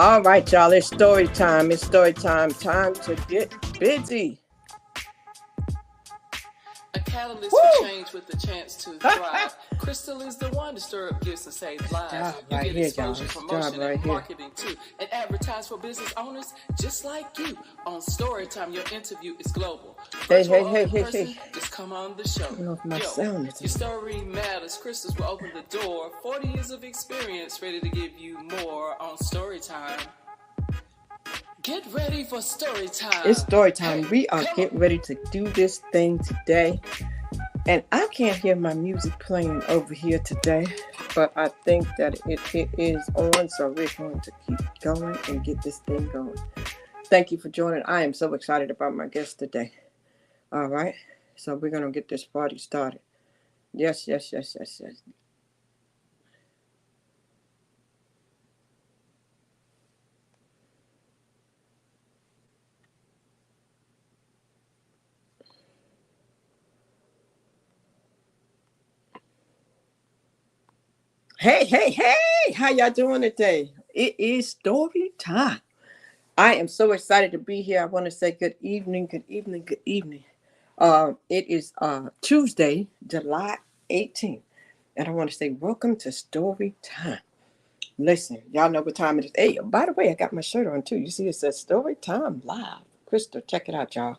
All right, y'all. It's story time. It's story time. Time to get busy. A catalyst Woo! for change with the chance to thrive. Crystal is the one to stir up gifts and save lives. You Right get here, exposure, y'all. promotion, Right and here. marketing too. And advertise for business owners just like you. On Storytime, your interview is global. Virtual or in person, just come on the show. I don't know if my Yo, sound is your story matters. Crystals will open the door. 40 years of experience, ready to give you more on Storytime. Get ready for story time. It's story time. We are getting ready to do this thing today. And I can't hear my music playing over here today, but I think that it is on, so we're going to keep going and get this thing going. Thank you for joining. I am so excited about my guest today. All right, so we're going to get this party started. Yes. Hey, how y'all doing today? It is story time. I am so excited to be here. I want to say good evening. It is Tuesday, July 18th, and I want to say welcome to story time. Listen, y'all know what time it is. Hey, by the way, I got my shirt on too. You see it says story time live. Crystal, check it out, y'all.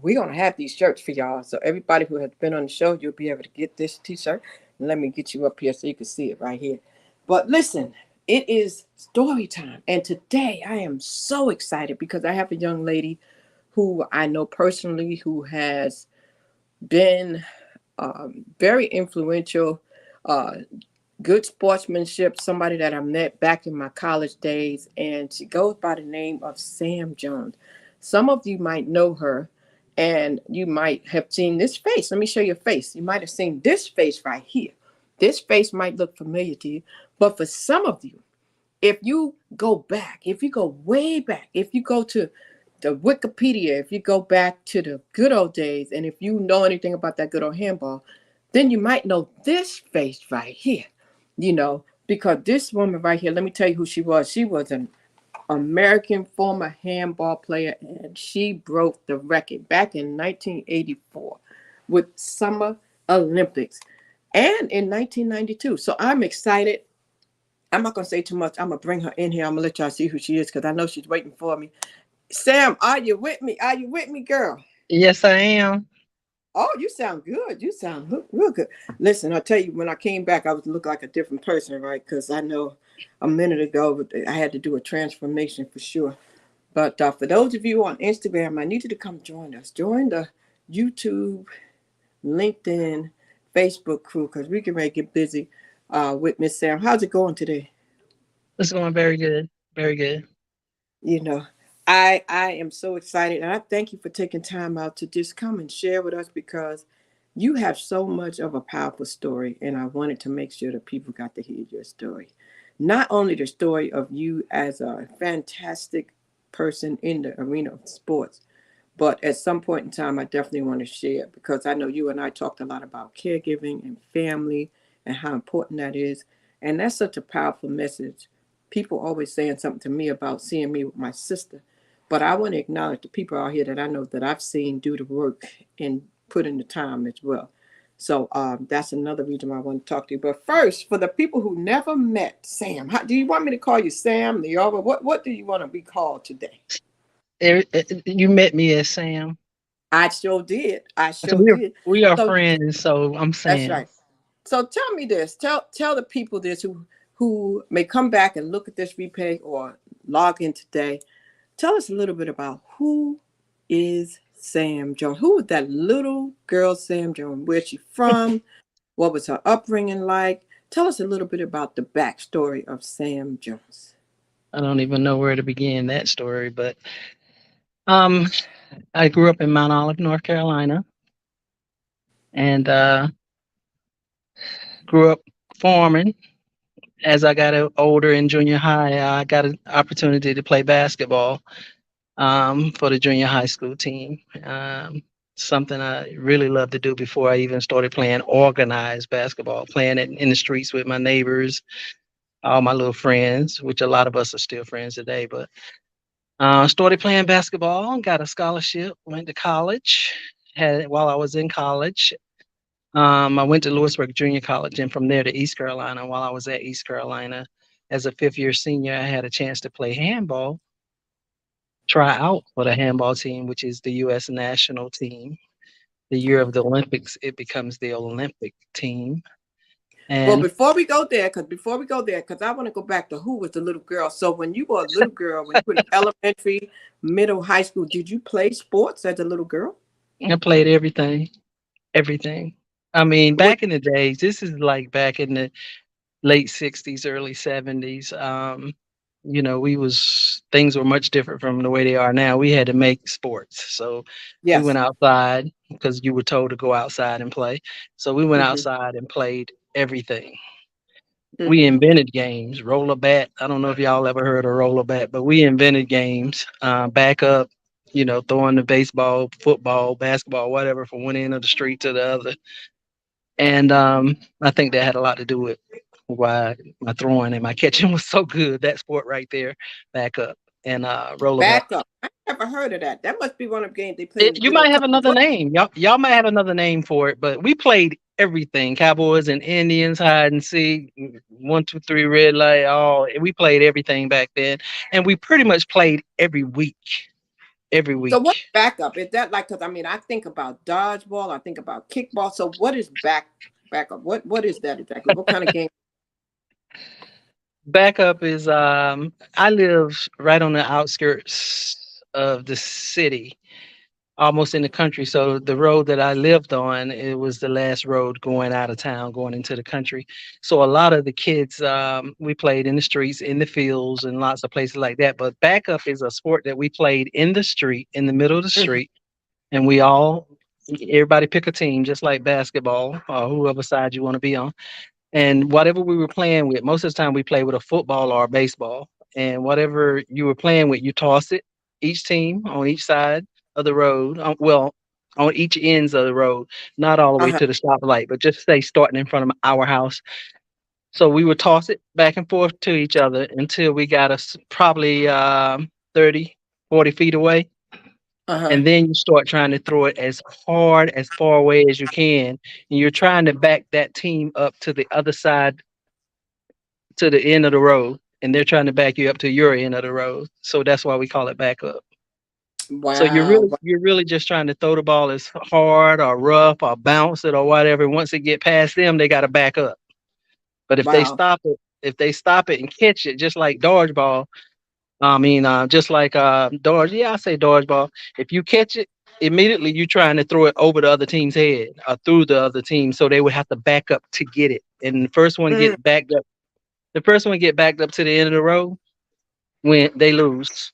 We're going to have these shirts for y'all. So everybody who has been on the show, you'll be able to get this t-shirt. And let me get you up here so you can see it right here. But listen, it is story time. And today I am so excited because I have a young lady who I know personally who has been very influential, good sportsmanship, somebody that I met back in my college days. And she goes by the name of Sam Jones. Some of you might know her. And you might have seen this face. Let me show you a face. You might have seen this face right here. This face might look familiar to you. But for some of you, if you go back, if you go way back, if you go to the Wikipedia, if you go back to the good old days, and if you know anything about that good old handball, then you might know this face right here. You know, because this woman right here, let me tell you who she was. She was an American former handball player, and she broke the record back in 1984 with Summer Olympics and in 1992. So I'm excited. I'm not going to say too much. I'm going to bring her in here. I'm going to let y'all see who she is because I know she's waiting for me. Sam, are you with me? Are you with me, girl? Yes, I am. Oh, you sound good. You sound real good. Listen, I'll tell you, when I came back, I was look like a different person, right? Because I know a minute ago I had to do a transformation for sure. But for those of you on Instagram, I need you to come join us. Join the YouTube, LinkedIn, Facebook crew because we can ready to get busy with Miss Sam. How's it going today? It's going very good. Very good. You know, I am so excited, and I thank you for taking time out to just come and share with us because you have so much of a powerful story, and I wanted to make sure that people got to hear your story. Not only the story of you as a fantastic person in the arena of sports, but at some point in time, I definitely want to share because I know you and I talked a lot about caregiving and family and how important that is. And that's such a powerful message. People always saying something to me about seeing me with my sister. But I want to acknowledge the people out here that I know that I've seen do the work and put in the time as well. So that's another reason why I want to talk to you. But first, for the people who never met Sam, do you want me to call you Sam, Leora? What do you want to be called today? You met me as Sam. I sure did. I So sure did. we are So friends. So I'm that's Sam. right. So tell me this. Tell the people this who may come back and look at this replay or log in today. Tell us a little bit about who is Sam Jones. Who was that little girl Sam Jones? Where's she from? What was her upbringing like? Tell us a little bit about the backstory of Sam Jones. I don't even know where to begin that story, but um, I grew up in Mount Olive, North Carolina, and grew up farming. As I got older in junior high, I got an opportunity to play basketball for the junior high school team. Something I really loved to do before I even started playing organized basketball, playing it in the streets with my neighbors, all my little friends, which a lot of us are still friends today. But started playing basketball, got a scholarship, went to college. Had while I was in college, I went to Lewisburg Junior College, and from there to East Carolina. While I was at East Carolina, as a fifth year senior, I had a chance to play handball, try out for the handball team, which is the U.S. national team. The year of the Olympics, it becomes the Olympic team. Well, And before we go there, because I want to go back to who was the little girl. So when you were a little girl, when you were in elementary, middle, high school, did you play sports as a little girl? I played everything, everything. I mean, What? back in the days, this is like back in the late 60s, early 70s. We was things were much different from the way they are now. We had to make sports. So we went Yes. outside because you were told to go outside and play. So we went Mm-hmm. outside and played everything. We Mm-hmm. invented games, roller bat. I don't know if y'all ever heard of roller bat, but we invented games, back up, throwing the baseball, football, basketball, whatever, from one end of the street to the other. And I think that had a lot to do with why my throwing and my catching was so good. That sport right there, back up and roller bat. Back up. I never heard of that. That must be one of the games they play in You little might have countries. another What? name. Y'all might have another name for it, but we played everything. Cowboys and Indians, hide and seek, 1, 2, 3, red light. All we played everything back then, and we pretty much played every week. Every So what week. back up? Is that like? Because I mean, I think about dodgeball. I think about kickball. So what is back up? What is that exactly? What kind of game? Backup is I live right on the outskirts of the city, almost in the country. So the road that I lived on, it was the last road going out of town, going into the country. So a lot of the kids, we played in the streets, in the fields, and lots of places like that. But backup is a sport that we played in the street, in the middle of the Mhm. street, and everybody pick a team, just like basketball or whoever side you want to be on. And whatever we were playing with, most of the time we play with a football or a baseball. And whatever you were playing with, you toss it, each team on each side of the road, on each ends of the road, not all the way Uh-huh. to the stoplight, but just say starting in front of our house. So we would toss it back and forth to each other until we got us probably 30, 40 feet away. Uh-huh. And then you start trying to throw it as hard, as far away as you can. And you're trying to back that team up to the other side, to the end of the road, and they're trying to back you up to your end of the road. So that's why we call it backup. So you're Wow. really you're really just trying to throw the ball as hard or rough or bounce it or whatever. Once it get past them, they got to back up. But Wow. if they stop it and catch it, just like dodgeball, I mean, just like dodge. Yeah, I say dodgeball. If you catch it, immediately you're trying to throw it over the other team's head or through the other team, so they would have to back up to get it. And the first one Mm. get backed up. The first one get backed up to the end of the road when they lose.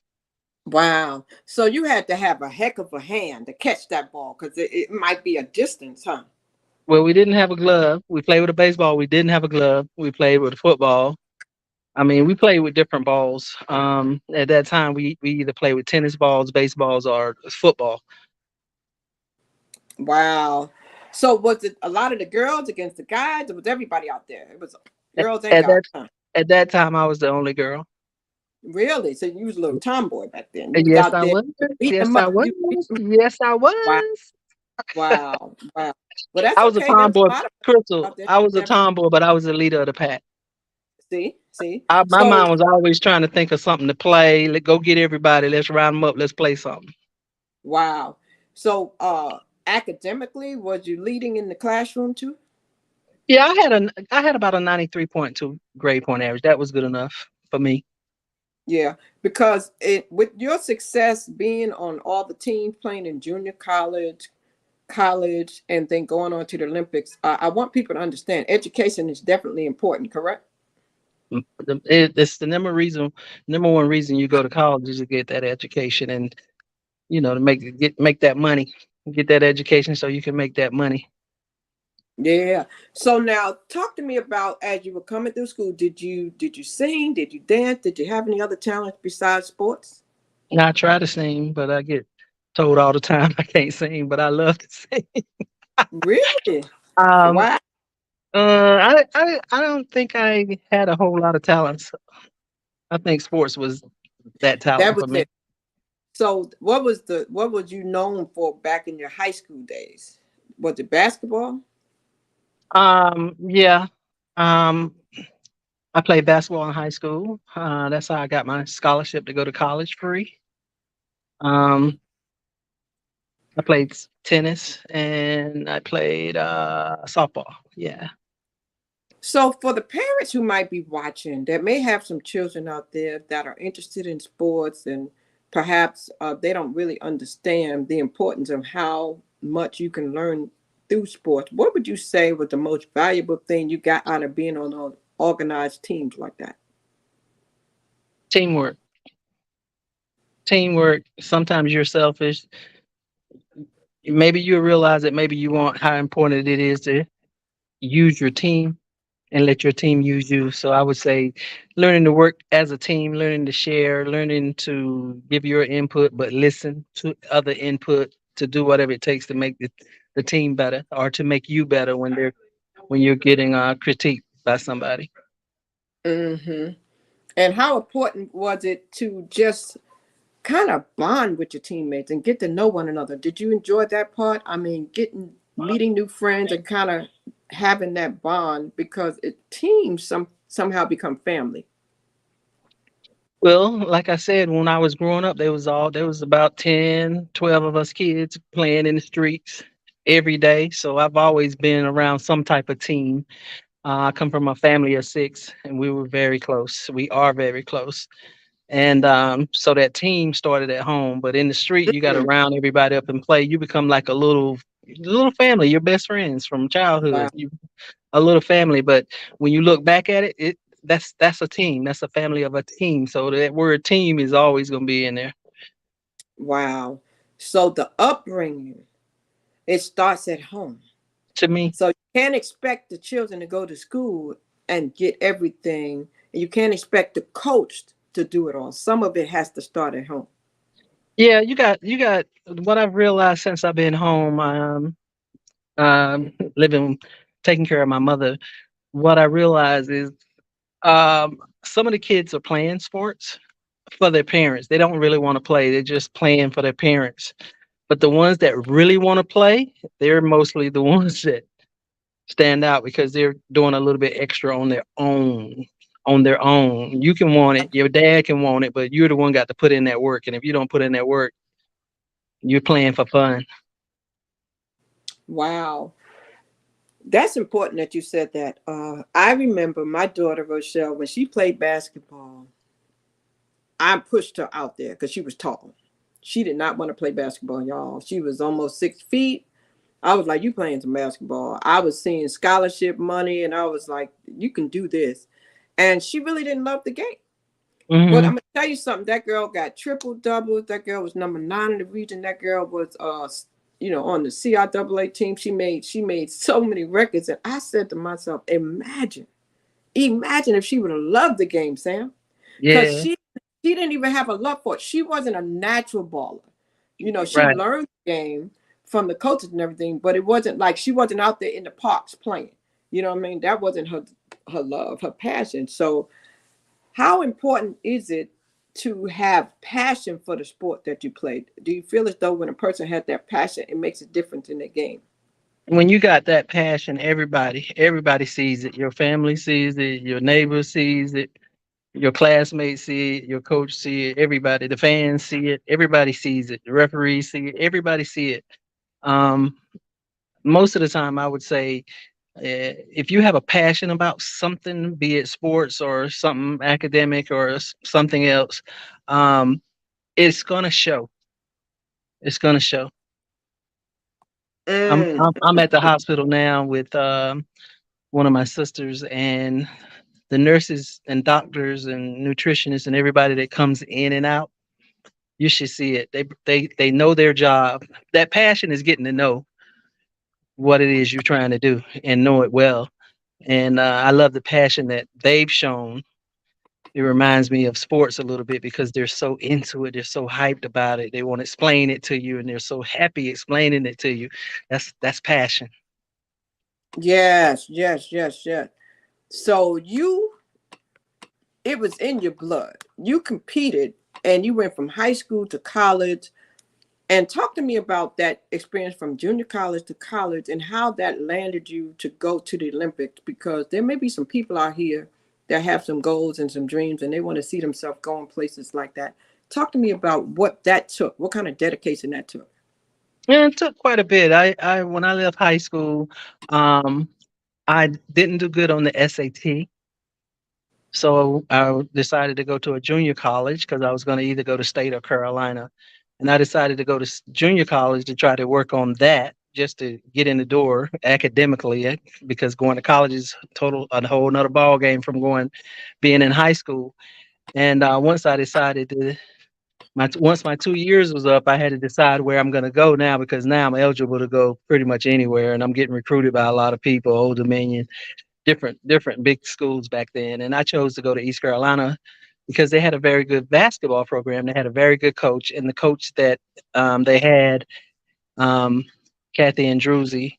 Wow. So you had to have a heck of a hand to catch that ball because it might be a distance, huh? Well, we didn't have a glove. We played with a baseball. We didn't have a glove. We played with a football. I mean, we played with different balls. At that time, we either played with tennis balls, baseballs, or football. Wow. So was it a lot of the girls against the guys? Or was everybody out there? It was At, girls and at guys, that huh? at that time, I was the only girl. Really? So you was a little tomboy back then. You was Yes, out I there was. beating Yes, them I up. was. You beat them. Yes, I Wow. was. Wow. Wow. Well, that's I was a okay. There's tomboy, a lot of Crystal. out there. I was a Never tomboy, but I was the leader of the pack. see. My So mind was always trying to think of something to play. Let go get everybody. Let's round them up. Let's play something. wow. So academically, was you leading in the classroom too? Yeah, I had about a 93.2 grade point average. That was good enough for me. Yeah, because it with your success being on all the teams playing in junior college, and then going on to the Olympics, I want people to understand education is definitely important. Correct? It's the number one reason you go to college is to get that education and to make that money, get that education so you can make that money. Yeah. So now, talk to me about as you were coming through school. Did you sing? Did you dance? Did you have any other talents besides sports? Now I try to sing, but I get told all the time I can't sing, but I love to sing. Really? Um, Wow. I don't think I had a whole lot of talents. I think sports was that That talent was for me. it. So, what was you known for back in your high school days? Was it basketball? Yeah. Um, I played basketball in high school. That's how I got my scholarship to go to college free. Um, I played tennis and I played softball. Yeah. So, for the parents who might be watching that may have some children out there that are interested in sports and perhaps they don't really understand the importance of how much you can learn through sports, what would you say was the most valuable thing you got out of being on organized teams like that? Teamwork. Teamwork. Sometimes you're selfish. Maybe you realize that maybe you want how important it is to use your team and let your team use you. So I would say learning to work as a team, learning to share, learning to give your input, but listen to other input to do whatever it takes to make the team better or to make you better when you're getting critiqued by somebody. Hmm. And how important was it to just kind of bond with your teammates and get to know one another? Did you enjoy that part? I mean, getting meeting new friends and kind of having that bond because teams somehow become family. Well, like I said, when I was growing up, there was about 10, 12 of us kids playing in the streets every day. So I've always been around some type of team. I come from a family of six, and we were very close. We are very close. And so that team started at home, but in the street, you got to Mm. round everybody up and play. You become like a little family. Your best friends from childhood. Wow. You a little family. But when you look back at it, that's a team. That's a family of a team. So that word team is always going to be in there Wow. So the upbringing, it starts at home. to me. So you can't expect the children to go to school and get everything, and you can't expect the coach to do it all. Some of it has to start at home. Yeah, you got what I've realized since I've been home. Living, taking care of my mother. What I realize is some of the kids are playing sports for their parents. They don't really want to play. They're just playing for their parents. But the ones that really want to play, they're mostly the ones that stand out because they're doing a little bit extra on their own. On their own. You can want it, your dad can want it, but you're the one got to put in that work. And if you don't put in that work, you're playing for fun. Wow. That's important that you said that. I remember my daughter Rochelle when she played basketball. I pushed her out there because she was tall. She did not want to play basketball, y'all. She was almost 6 feet. I was like, "You playing some basketball?" I was seeing scholarship money, and I was like, "You can do this." And she really didn't love the game. But I'm Hmm. gonna tell you something. That girl got triple doubles. That girl was number 9 in the region. That girl was on the CIAA team. She made so many records. And I said to myself, imagine if she would have loved the game, Sam. Because Yeah, she didn't even have a love for it. She wasn't a natural baller. She right. learned the game from the coaches and everything, but it wasn't like she wasn't out there in the parks playing. You know what I mean? That wasn't her love, her passion. So how important is it to have passion for the sport that you play? Do you feel as though when a person has that passion, it makes a difference in their game? When you got that passion, everybody sees it. Your family sees it, your neighbor sees it, your classmates see it, your coach see it, everybody, the fans see it, everybody sees it, the referees see it, everybody see it. Um, Most of the time, I would say, if you have a passion about something, be it sports or something academic or something else, um, it's gonna show. It's gonna show. I'm Mm. I'm, I'm at the hospital now with one of my sisters, and the nurses and doctors and nutritionists and everybody that comes in and out. You should see it. They know their job. That passion is getting to know what it is you're trying to do and know it well. And I love the passion that they've shown. It reminds me of sports a little bit because they're so into it. They're so hyped about it. They want to explain it to you, and they're so happy explaining it to you. That's passion. Yes, yes, yes, yes. So it was in your blood. You competed and you went from high school to college. And talk to me about that experience from junior college to college and how that landed you to go to the Olympics, because there may be some people out here that have some goals and some dreams and they want to see themselves going places like that. Talk to me about what that took, what kind of dedication that took. Yeah, it took quite a bit. I when I left high school, um, I didn't do good on the SAT. So I decided to go to a junior college because I was going to either go to state or Carolina. And I decided to go to junior college to try to work on that just to get in the door academically, because going to college is total a whole nother ball game from going being in high school. And once I decided to once my 2 years was up, I had to decide where I'm going to go now, because now I'm eligible to go pretty much anywhere, and I'm getting recruited by a lot of people, Old Dominion, different big schools back then. And I chose to go to East Carolina because they had a very good basketball program. They had a very good coach, and the coach that they had, um, Kathy Andruzzi,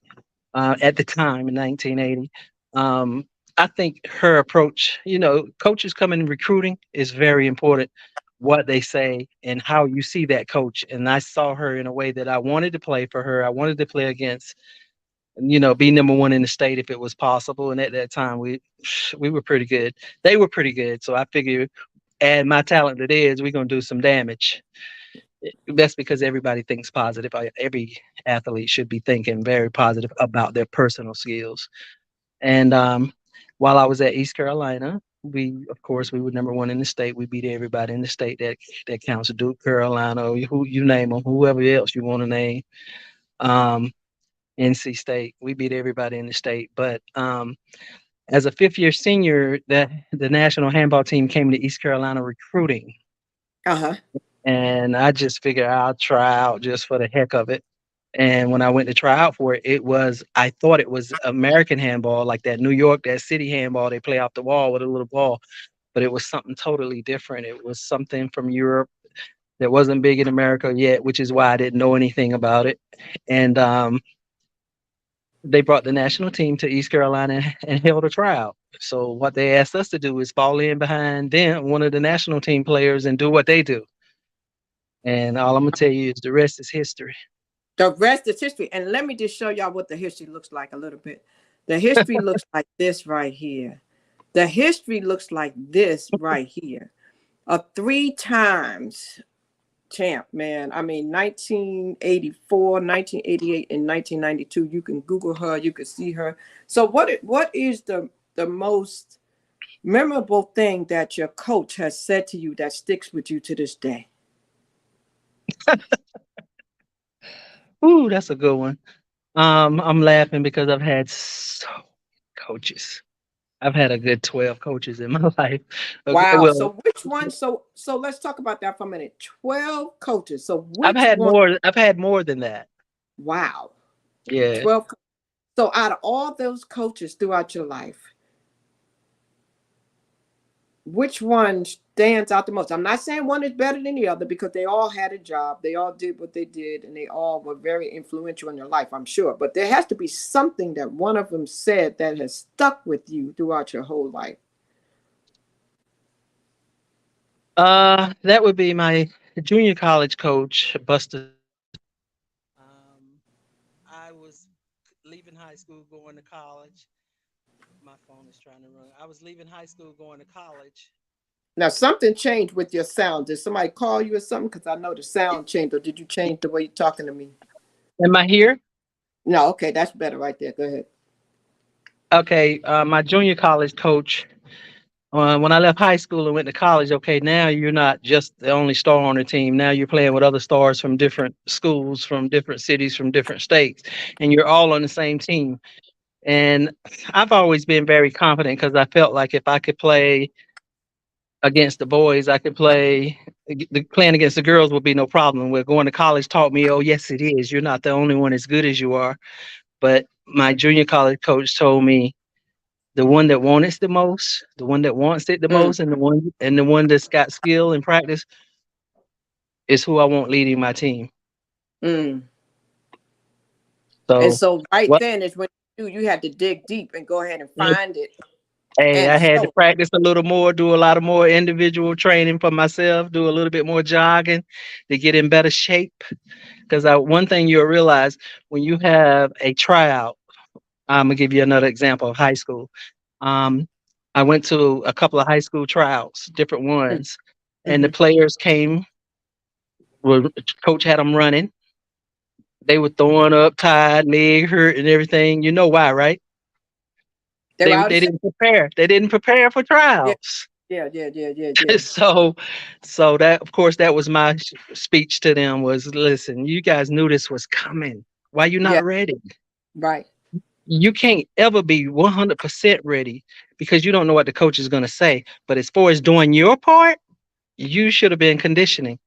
at the time in 1980. Um, I think her approach, coaches coming in recruiting is very important. What they say and how you see that coach. And I saw her in a way that I wanted to play for her. I wanted to play against, be number one in the state if it was possible. And at that time, we were pretty good. They were pretty good. So I figured, add my talent to theirs, we're gonna do some damage. That's because everybody thinks positive. Every athlete should be thinking very positive about their personal skills. And while I was at East Carolina, of course, we were number one in the state. We beat everybody in the state that counts. Duke, Carolina, or who you name them, whoever else you want to name. Um, NC State, we beat everybody in the state. But as a fifth year senior, the national handball team came to East Carolina recruiting, Uh-huh. and I just figured I'll try out just for the heck of it. And when I went to try out for it, I thought it was American handball, like that New York, that city handball they play off the wall with a little ball, but it was something totally different. It was something from Europe that wasn't big in America yet, which is why I didn't know anything about it. And they brought the national team to East Carolina and held a tryout. So what they asked us to do is fall in behind them, one of the national team players, and do what they do. And all I'm gonna tell you is the rest is history. The rest is history. And let me just show y'all what the history looks like a little bit. The history looks like this right here. The history looks like this right here. A three times champ, man. I mean, 1984, 1988, and 1992. You can Google her. You can see her. So what is the most memorable thing that your coach has said to you that sticks with you to this day? Ooh, that's a good one. I'm laughing because I've had so many coaches. I've had a good 12 coaches in my life. Okay, Wow. well, So which one? So let's talk about that for a minute. 12 coaches. So which one? I've had more than that. Wow. Yeah. 12. So out of all those coaches throughout your life, which one stands out the most? I'm not saying one is better than the other, because they all had a job, they all did what they did, and they all were very influential in your life, I'm sure. But there has to be something that one of them said that has stuck with you throughout your whole life. That would be my junior college coach, Buster. Um, I was leaving high school, going to college. My phone is trying to run. I was leaving high school, going to college. Now something changed with your sound. Did somebody call you or something? Because I know the sound changed. Or did you change the way you're talking to me? Am I here? No, okay, that's better right there. Go ahead. Okay. My junior college coach, when I left high school and went to college, okay, now you're not just the only star on the team. Now you're playing with other stars from different schools, from different cities, from different states, and you're all on the same team. And I've always been very confident because I felt like if I could play against the boys, I could playing against the girls would be no problem. Where going to college taught me, oh, yes, it is. You're not the only one as good as you are. But my junior college coach told me, the one that wants it the most, the one that wants it the Mm, most, and the one that's got skill and practice is who I want leading my team. mm. And So so right what? then is when do. You had to dig deep and go ahead and Yeah. find it Hey, and I had to show. practice a little more, do a lot of more individual training for myself, do a little bit more jogging to get in better shape. Because one thing you'll realize when you have a tryout, I'm gonna give you another example of high school. Um, I went to a couple of high school tryouts, different ones, and the Mm-hmm. players came. Well, coach had them running. They were throwing up, tired, leg hurt, and everything. You know why, right? They were They out of they shape. didn't prepare. They didn't prepare for Yeah, tryouts. yeah. so so that, of course, that was my speech to them was, listen, you guys knew this was coming. Why you Yeah, not ready? right. You can't ever be 100% ready because you don't know what the coach is going to say. But as far as doing your part, you should have been conditioning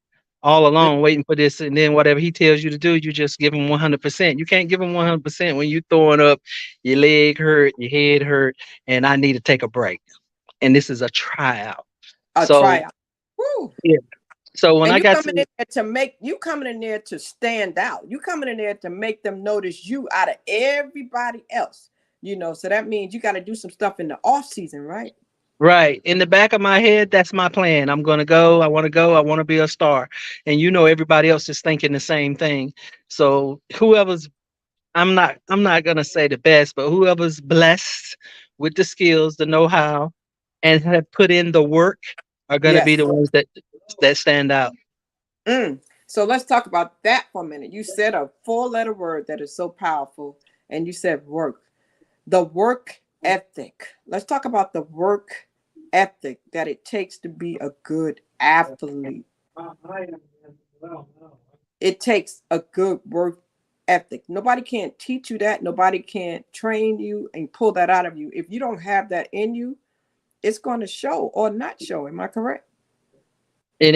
all Mm, along, waiting for this. And then whatever he tells you to do, you just give him 100%. You can't give him 100% when you throwing up, your leg hurt, your head hurt, and I need to take a break. And this is a tryout. a So, tryout. Woo. yeah. So when And I you got coming to in there to make you coming in there to stand out. You coming in there to make them notice you out of everybody else. So that means you got to do some stuff in the off season, right? Right. In the back of my head, that's my plan. I'm going to go. I want to go. I want to be a star. And everybody else is thinking the same thing. So whoever's I'm not going to say the best, but whoever's blessed with the skills, the know-how, and have put in the work are going to be Yes. the ones that stand out. Mm. So let's talk about that for a minute. You said a four-letter word that is so powerful, and you said work. The work ethic. Let's talk about the work ethic that it takes to be a good athlete. It takes a good work ethic. Nobody can teach you that. Nobody can train you and pull that out of you. If you don't have that in you, it's going to show or not show. Am I correct? In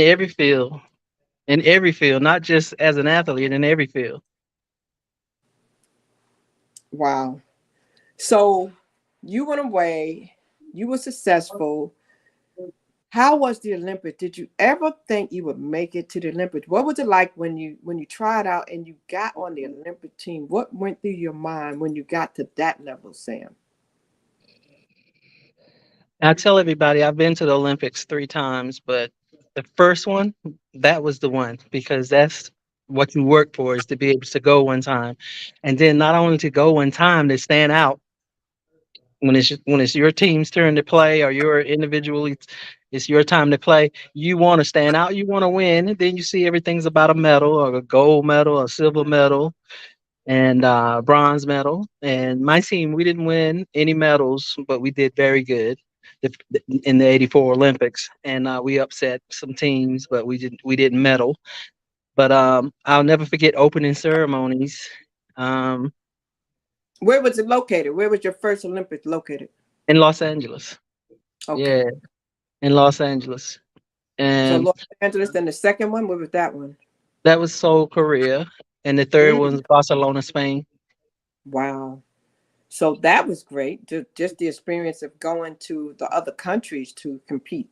every field, not just as an athlete, in every field. Wow. So you went away, you were successful. How was the Olympics? Did you ever think you would make it to the Olympics? What was it like when you tried out and you got on the Olympic team? What went through your mind when you got to that level, Sam? I tell everybody I've been to the Olympics 3 times, but the first one, that was the one because that's what you work for is to be able to go one time, and then not only to go one time, to stand out when it's your team's turn to play or your individually, it's your time to play. You want to stand out, you want to win, and then you see everything's about a medal or a gold medal, a silver medal, and bronze medal. And my team, we didn't win any medals, but we did very good in the '84 Olympics, and we upset some teams, but we didn't medal. But I'll never forget opening ceremonies um, Where was it located? Where was your first Olympics located? in Los Angeles. Okay. Yeah, in Los Angeles, So and Los Angeles, then the second one, what was that one? that was Seoul, Korea, and the third one Mm, was Barcelona, Spain. wow. So that was great. Just the experience of going to the other countries to compete.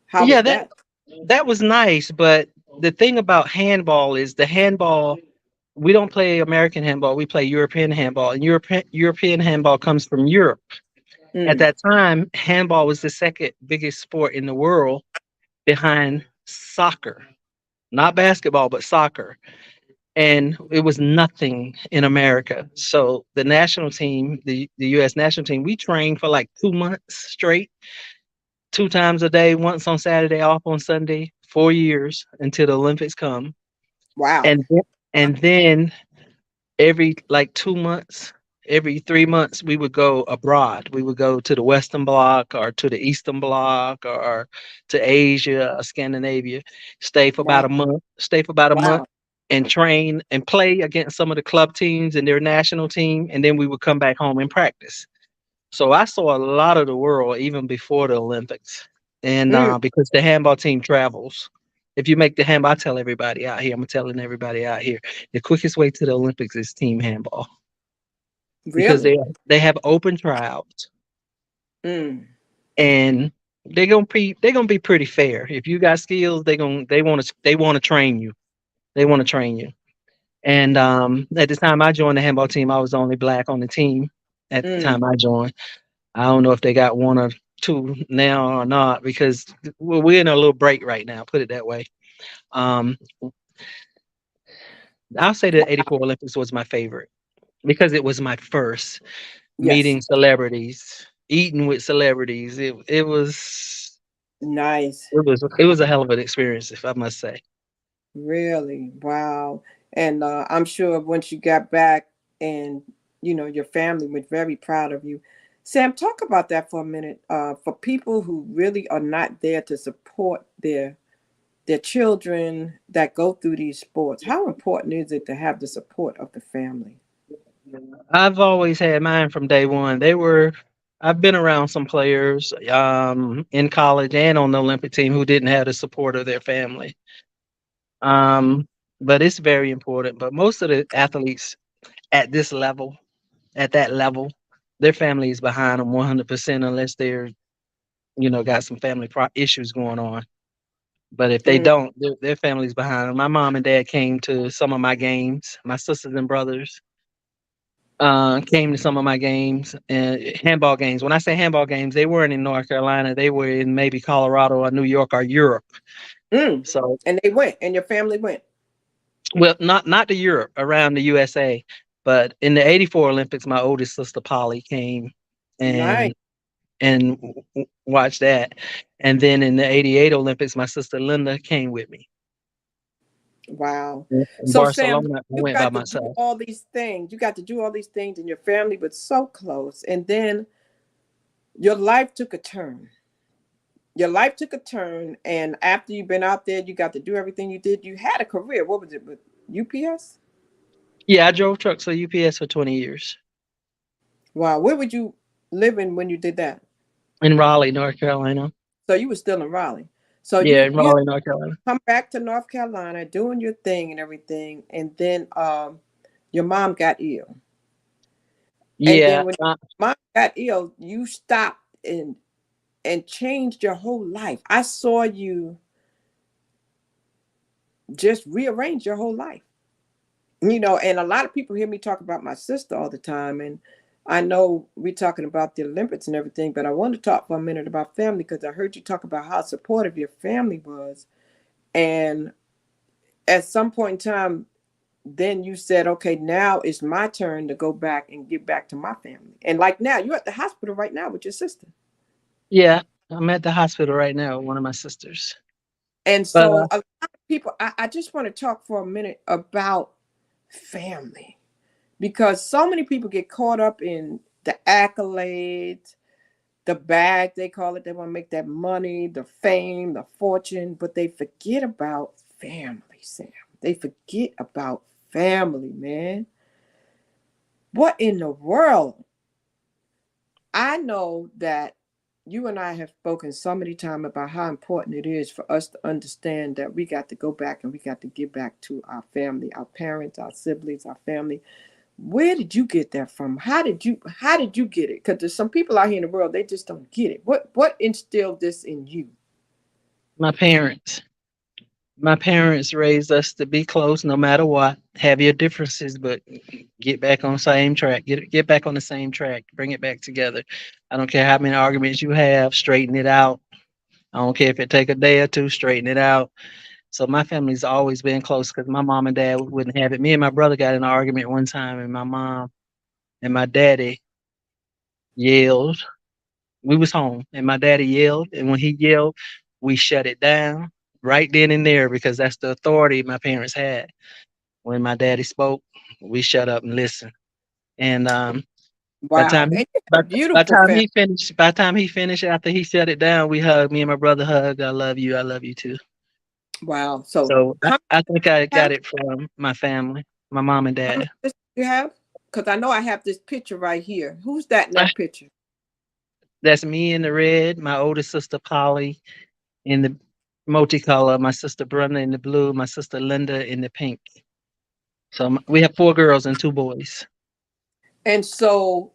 How Yeah, was that that? that was nice, but the thing about handball is the handball. We don't play American handball. We play European handball, and European handball comes from Europe. At Mm, that time, handball was the second biggest sport in the world behind soccer, not basketball, but soccer. And it was nothing in America. So the national team, the U.S. national team, we trained for like 2 months straight, 2 times a day, once on Saturday, off on Sunday, 4 years until the Olympics come. wow. And then every like 2 months, every 3 months, we would go abroad. We would go to the Western Bloc or to the Eastern Bloc or to Asia or Scandinavia, Wow. stay for about a month Wow. and train and play against some of the club teams and their national team. And then we would come back home and practice. So I saw a lot of the world even before the Olympics. And Mm, because the handball team travels. If you make the handball, I tell everybody out here, I'm telling everybody out here, the quickest way to the Olympics is team handball because really? they have open tryouts Mm, and they're gonna be pretty fair. If you got skills, they want to train you. They want to train you. And at the time I joined the handball team, I was the only black on the team. at the Mm, time I joined. I don't know if they got one or two now or not because we're in a little break right now. Put it that way. Um, I'll say the '84 Olympics was my favorite because it was my first yes. meeting celebrities, eating with celebrities. Nice. It was a hell of an experience, if I must say. Really. Wow. And I'm sure once you got back and, your family was very proud of you. Sam, talk about that for a minute. For people who really are not there to support their children that go through these sports, how important is it to have the support of the family? I've always had mine from day one. I've been around some players in college and on the Olympic team who didn't have the support of their family. Um, but it's very important. But most of the athletes at this level, at that level, their family is behind them 100% unless got some family issues going on. But if they Mm, don't, their family's behind them. My mom and dad came to some of my games. My sisters and brothers came to some of my games and handball games. When I say handball games, they weren't in North Carolina. They were in maybe Colorado or New York or Europe. mm. So, And they went, and your family went. well, not to Europe, around the USA. But in the '84 Olympics, my oldest sister Polly came Nice. and watched that. And then in the '88 Olympics, my sister Linda came with me. Wow. In So, Sam, Barcelona, I you went by got to do myself. all these things. You got to do all these things, and your family was so close. And then your life took a turn. Your life took a turn, and after you've been out there, you got to do everything you did. You had a career. What was it with UPS? Yeah, I drove trucks for UPS for 20 years Wow. Where would you live in when you did that? in Raleigh, North Carolina. So you were still in Raleigh. So Yeah, you in you had Raleigh, North Carolina. to come back to North Carolina, doing your thing and everything, and then your mom got ill, and Yeah, then when your mom got ill, you stopped and changed your whole life. I saw you just rearrange your whole life. And a lot of people hear me talk about my sister all the time, and I know we're talking about the Olympics and everything, but I want to talk for a minute about family because I heard you talk about how supportive your family was. And at some point in time, then you said, okay, now it's my turn to go back and give back to my family. And like now, you're at the hospital right now with your sister. yeah. I'm at the hospital right now with one of my sisters. And But so a lot of people, I just want to talk for a minute about family because so many people get caught up in the accolades, the bag, they call it. They want to make that money, the fame, the fortune, but they forget about family, Sam. They forget about family, man. What in the world? I know that you and I have spoken so many times about how important it is for us to understand that we got to go back and we got to give back to our family, our parents, our siblings, our family. Where did you get that from? How did you get it? Because there's some people out here in the world, they just don't get it. What instilled this in you? my parents, my parents raised us to be close no matter what. Have your differences, but get back on the same track. Get back on the same track. Bring it back together. I don't care how many arguments you have. Straighten it out. I don't care if it take a day or two. Straighten it out. So my family's always been close because my mom and dad wouldn't have it. Me and my brother got in an argument one time, and my mom and my daddy yelled. We was home, and my daddy yelled, and when he yelled, we shut it down right then and there because that's the authority my parents had. When my daddy spoke, we shut up and listened. And by the Wow. time he And you by, had a by the beautiful time family. he finished after he shut it down, we hugged. Me and my brother hugged. I love you too. Wow. So So how I think I many got it from my family, my mom and how many dad. sisters do you have? Because I know I have this picture right here. Who's that in I, that picture? that's me in the red, my oldest sister Polly in the multicolor, my sister Brenda in the blue, my sister Linda in the pink. So we have four girls and two boys. And so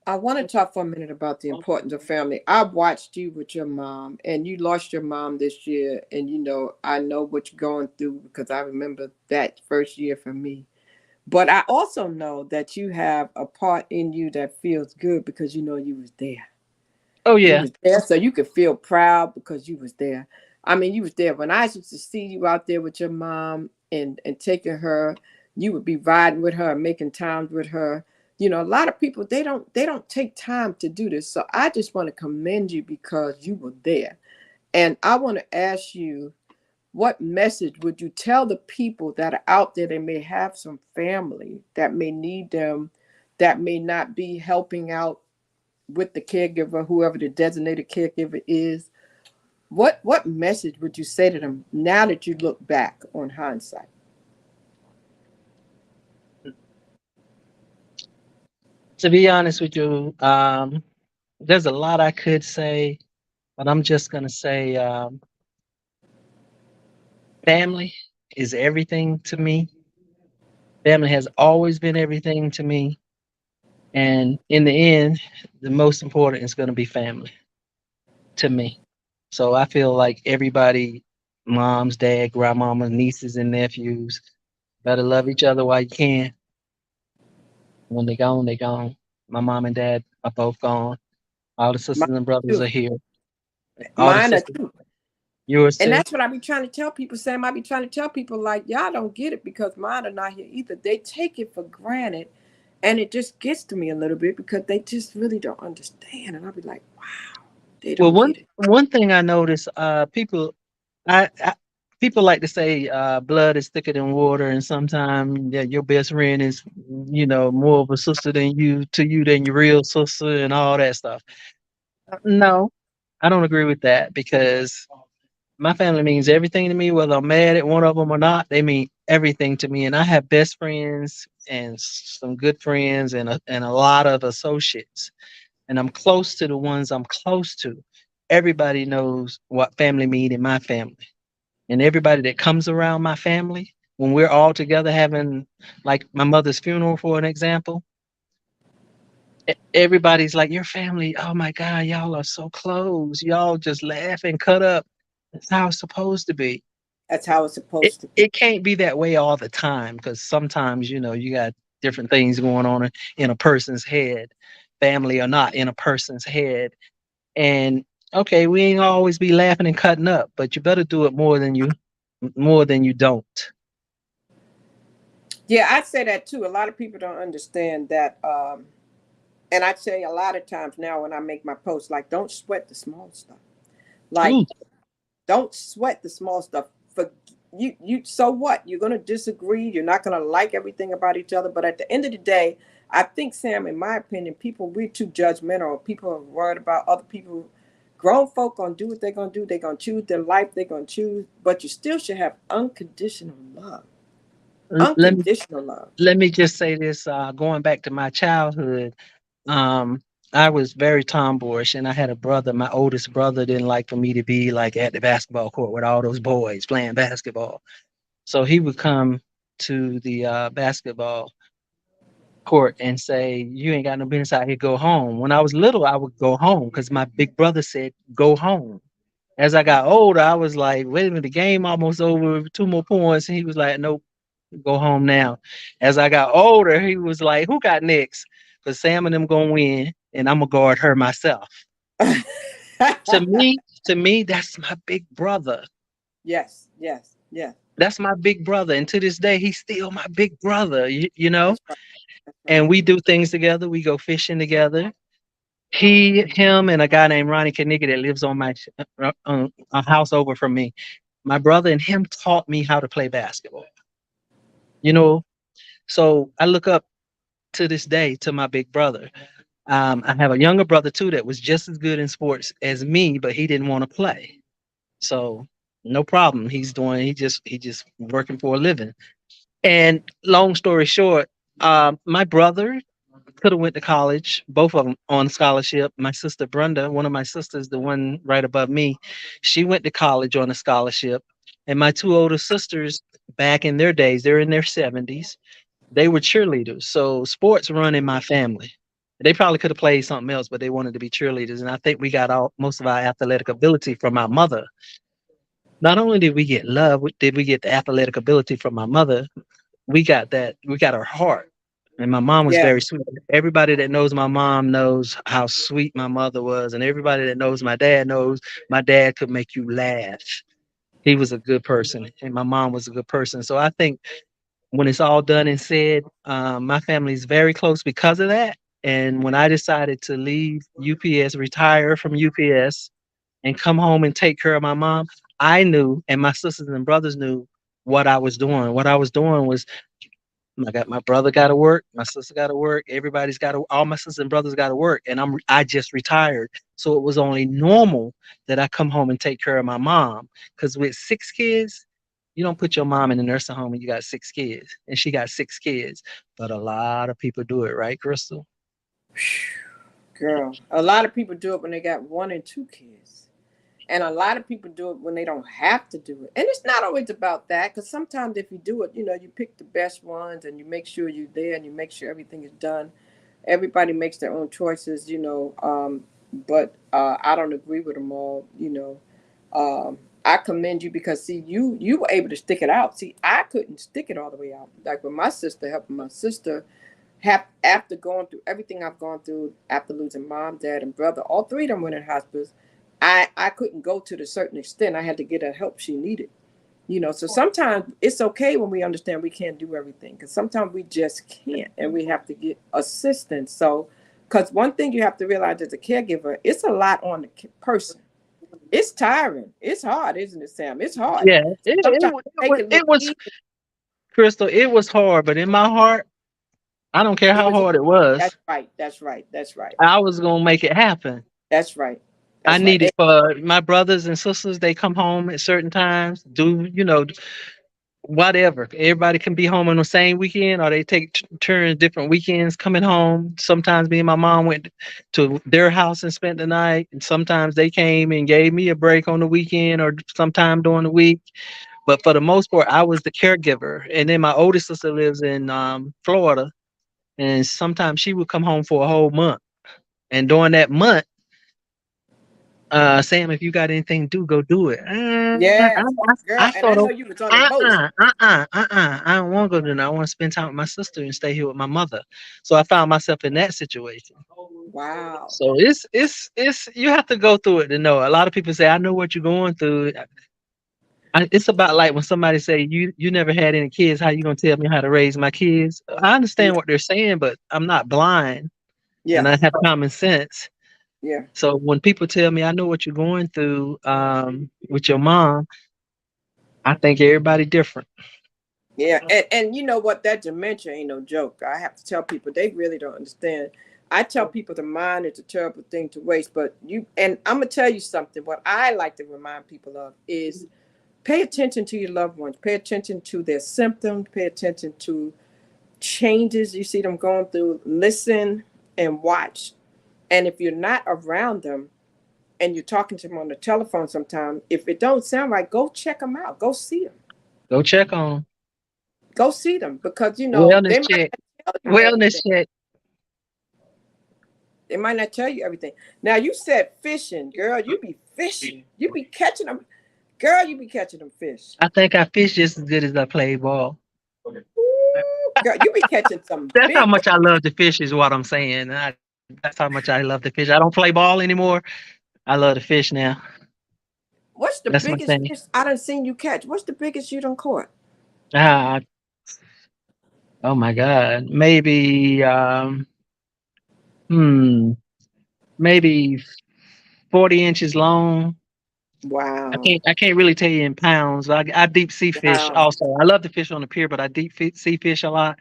I want to talk for a minute about the importance of family. I watched you with your mom, and you lost your mom this year. And I know what you're going through because I remember that first year for me. But I also know that you have a part in you that feels good because you know you was there. Oh You yeah. was there, so you could feel proud because you was there. I mean, you was there when I used to see you out there with your mom and taking her. You would be riding with her, making times with her. You know, a lot of people they don't take time to do this. So I just want to commend you because you were there. And I want to ask you, what message would you tell the people that are out there that may have some family that may need them, that may not be helping out with the caregiver, whoever the designated caregiver is? What message would you say to them now that you look back on hindsight? To be honest with you, there's a lot I could say, but I'm just gonna say family is everything to me. Family has always been everything to me. And in the end, the most important is gonna be family to me. So I feel like everybody, moms, dad, grandmamas, nieces and nephews, better love each other while you can. When they gone, they gone. My mom and dad are both gone. All the Mine sisters and brothers too. are here. All the Mine are sisters, too. yours And too. that's what I be trying to tell people, Sam. I be trying to tell people like y'all don't get it because mine are not here either. They take it for granted, and it just gets to me a little bit because they just really don't understand. And I'll be like, wow, they Well, don't get it. one thing I notice, I people like to say blood is thicker than water, and sometimes that your best friend is, more of a sister than you to you than your real sister and all that stuff. No, I don't agree with that because my family means everything to me, whether I'm mad at one of them or not. They mean everything to me, and I have best friends and some good friends and a lot of associates, and I'm close to the ones I'm close to. Everybody knows what family mean in my family, and everybody that comes around my family when we're all together having like my mother's funeral, for an example. Everybody's like, your family, oh my God, y'all are so close. Y'all just laugh and cut up. That's how it's supposed to be. That's how it's It supposed to be. it can't be that way all the time because sometimes, you got different things going on in a person's head, family or not in a person's head. And okay, we ain't always be laughing and cutting up, but you better do it more than you don't. Yeah, I'd say that too. A lot of people don't understand that. And I say a lot of times now when I make my posts, like, don't sweat the small stuff. Like, Ooh, don't sweat the small stuff. For you, so what? You're gonna disagree. You're not gonna like everything about each other. But at the end of the day, I think, Sam, in my opinion, people, we're too judgmental. People are worried about other people. Grown folk gonna do what they're gonna do. They're gonna choose their life. They're gonna choose. But you still should have unconditional love. l- let me Unconditional love. let me just say this, going back to my childhood. Um, I was very tomboyish, and I had a brother. My oldest brother didn't like for me to be like at the basketball court with all those boys playing basketball. So he would come to the basketball court and say, "You ain't got no business out here. Go home." When I was little, I would go home because my big brother said, "Go home." As I got older, I was like, "Wait a minute, the game almost over. 2 more points." And he was like, "Nope, go home now." As I got older, he was like, "Who got next? Because Sam and them gonna win, and I'm gonna guard her myself." To me, that's my big brother. Yes, yes, yes. That's my big brother, and to this day, he's still my big brother. You know, That's right. That's right. and we do things together. We go fishing together. Him, and a guy named Ronnie Kaniga that lives on my a house over from me. My brother and him taught me how to play basketball. You know, so I look up to this day to my big brother. I have a younger brother too that was just as good in sports as me, but he didn't want to play. So no problem. He just working for a living. And long story short, my brother could have went to college, both of them on scholarship. My sister Brenda, one of my sisters, the one right above me, she went to college on a scholarship. And my two older sisters, back in their days, they're in their 70s, they were cheerleaders. So sports run in my family. They probably could have played something else, but they wanted to be cheerleaders. And I think we got most of our athletic ability from our mother. Not only did we get love, did we get the athletic ability from my mother, we got her heart. And my mom was Yeah. very sweet. Everybody that knows my mom knows how sweet my mother was, and everybody that knows my dad could make you laugh. He was a good person, and my mom was a good person. So I think when it's all done and said, my family's very close because of that. And when I decided to leave UPS, retire from UPS, and come home and take care of my mom, I knew, and my sisters and brothers knew what I was doing. What I was doing was my brother got to work, my sister got to work, everybody's got to, all my sisters and brothers got to work, and I just retired, so it was only normal that I come home and take care of my mom. Because with 6 kids, you don't put your mom in a nursing home and you got 6 kids, and she got 6 kids, but a lot of people do it, right, Crystal? Girl, a lot of people do it when they got one and two kids. And a lot of people do it when they don't have to do it. And it's not always about that, because sometimes if you do it, you pick the best ones and you make sure you're there and you make sure everything is done. Everybody makes their own choices. But I don't agree with them all. I commend you because, see, you were able to stick it out. See, I couldn't stick it all the way out. Like with my sister, helping my sister, after going through everything I've gone through, after losing mom, dad, and brother, all three of them went in hospice. I couldn't go to the certain extent. I had to get her help she needed. So sometimes it's okay when we understand we can't do everything, because sometimes we just can't, and we have to get assistance. So, because one thing you have to realize as a caregiver, it's a lot on the person. It's tiring. It's hard, isn't it, Sam? It's hard. Yeah, Sometimes take it it look was, easy. Crystal, it was hard, but in my heart, I don't care It how was. hard it That's was, right. That's right. That's right. I was gonna make it happen. That's right. I That's right. needed for my brothers and sisters, they come home at certain times, do, whatever. Everybody can be home on the same weekend, or they take turns different weekends coming home. Sometimes me and my mom went to their house and spent the night, and sometimes they came and gave me a break on the weekend or sometime during the week. But for the most part, I was the caregiver. And then my oldest sister lives in Florida, and sometimes she would come home for a whole month. And during that month, Sam, if you got anything to do, go do it. Yes, girl. I And I sort know of, you was on a boat. I don't want to go to that. I want to spend time with my sister and stay here with my mother. So I found myself in that situation. Wow. So it's you have to go through it to know. A lot of people say, I know what you're going through. It's about like when somebody say you never had any kids, how you gonna tell me how to raise my kids? I Yeah. understand what they're saying, but I'm not blind and Yeah. I have common sense. Yeah. So when people tell me I know what you're going through with your mom, I think everybody different. Yeah, and you know what? That dementia ain't no joke. I have to tell people they really don't understand. I tell people the mind is a terrible thing to waste, but and I'm gonna tell you something. What I like to remind people of is pay attention to your loved ones. Pay attention to their symptoms. Pay attention to changes you see them going through. Listen and watch. And if you're not around them and you're talking to them on the telephone sometime, if it don't sound right, go check them out. Go see them. Go check on Go see them, because wellness they might check. not tell you Wellness everything. check. They might not tell you everything. Now you said fishing, girl. You be fishing. You be catching them, girl. You be catching them fish. I think I fish just as good as I play ball. Ooh, girl, you be catching some That's how big ones. much I love to fish, is what I'm saying. That's how much I love to fish. I don't play ball anymore. I love to fish now. What's the That's my biggest thing. fish I done seen you catch? What's the biggest you done caught? Ah, oh my God. Maybe hmm, maybe 40 inches long. Wow, I can't really tell you in pounds. I deep sea fish wow. also. I love to fish on the pier, but I sea fish a lot.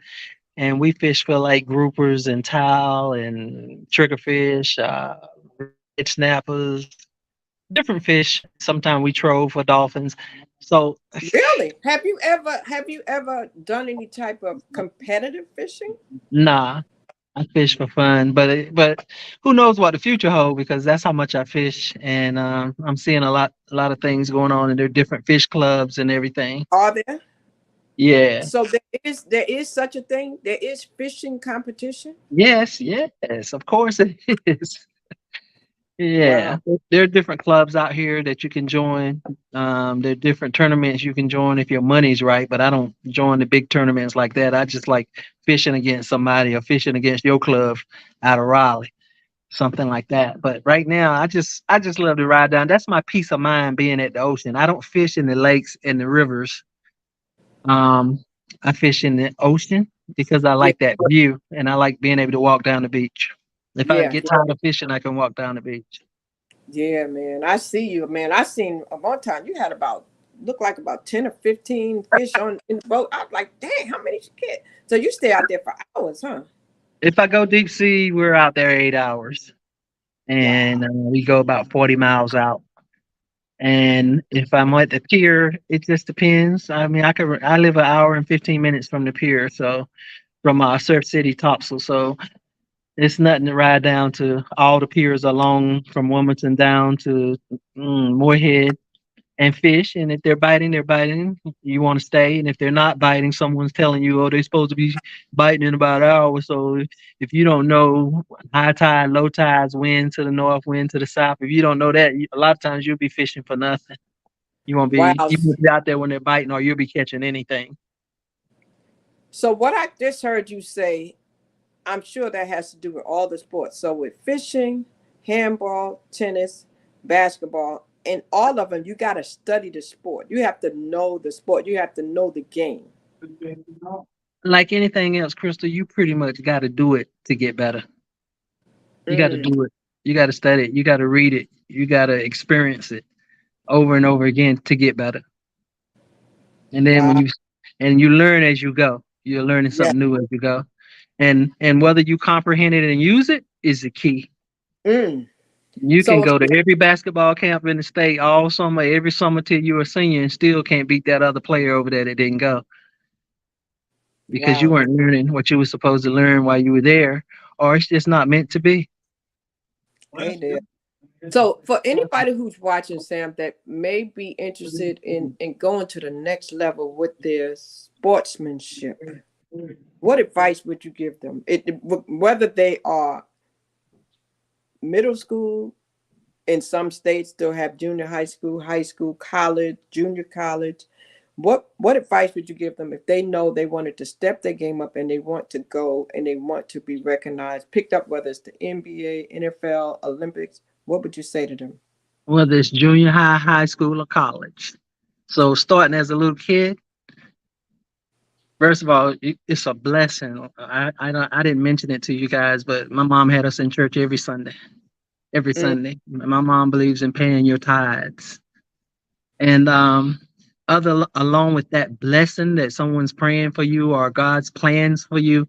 And we fish for like groupers and towel and triggerfish, red snappers, different fish. Sometimes we trove for dolphins. So Really? Have you ever done any type of competitive fishing? nah, I fish for fun. But who knows what the future holds, because that's how much I fish, and I'm seeing a lot of things going on, and there are different fish clubs and everything. Are there? Yeah. So there is such a thing. There is fishing competition. Yes, yes, of course it is. Yeah, Wow. there are different clubs out here that you can join. There are different tournaments you can join if your money's right, but I don't join the big tournaments like that. I just like fishing against somebody or fishing against your club out of Raleigh, something like that. But right now, I just love to ride down. That's my peace of mind being at the ocean. I don't fish in the lakes and the rivers. Um, I fish in the ocean because I Yeah. like that view and I like being able to walk down the beach. If I Yeah. get tired of fishing, I can walk down the beach. Yeah, man. I see you, man. I seen one time you had about look like about 10 or 15 fish on in the boat. I was like, dang, how many did you get? So you stay out there for hours, huh? If I go deep sea, we're out there 8 hours, and Wow. we go about 40 miles out. And if I'm at the pier, it just depends. I mean, I live an hour and 15 minutes from the pier, so from Surf City, Topsail. So it's nothing to ride down to all the piers along from Wilmington down to Moorhead and fish. And if they're biting, they're biting. You want to stay. And if they're not biting, someone's telling you, oh, they're supposed to be biting in about an hour. So if you don't know high tide, low tides, wind to the north, wind to the south, if you don't know that, a lot of times you'll be fishing for nothing. Wow. You won't be out there when they're biting, or you'll be catching anything. So what I just heard you say, I'm sure that has to do with all the sports. So with fishing, handball, tennis, basketball, and all of them, you got to study the sport. You have to know the sport. You have to know the game. Like anything else, Crystal, you pretty much got to do it to get better. You got to Mm, do it. You got to study it. You got to read it. You got to experience it over and over again to get better. And then wow. and you learn as you go. You're learning Yeah. something new as you go. And whether you comprehend it and use it is the key. Mm. You can So go to every basketball camp in the state all summer, every summer till you're a senior, and still can't beat that other player over there that didn't go because you wow. weren't learning what you were supposed to learn while you were there, or it's just not meant to be. Hey there. So for anybody who's watching, Sam, that may be interested in going to the next level with their sportsmanship, what advice would you give them? Whether they are middle school, in some states still have junior high school, college, junior college. What advice would you give them if they know they wanted to step their game up and they want to go and they want to be recognized, picked up, whether it's the NBA, NFL, Olympics? What would you say to them? Whether it's junior high, high school, or college. So starting as a little kid, first of all, it's a blessing. I didn't mention it to you guys, but my mom had us in church every Sunday. Every Mm, Sunday, my mom believes in paying your tithes, and other along with that blessing that someone's praying for you or God's plans for you,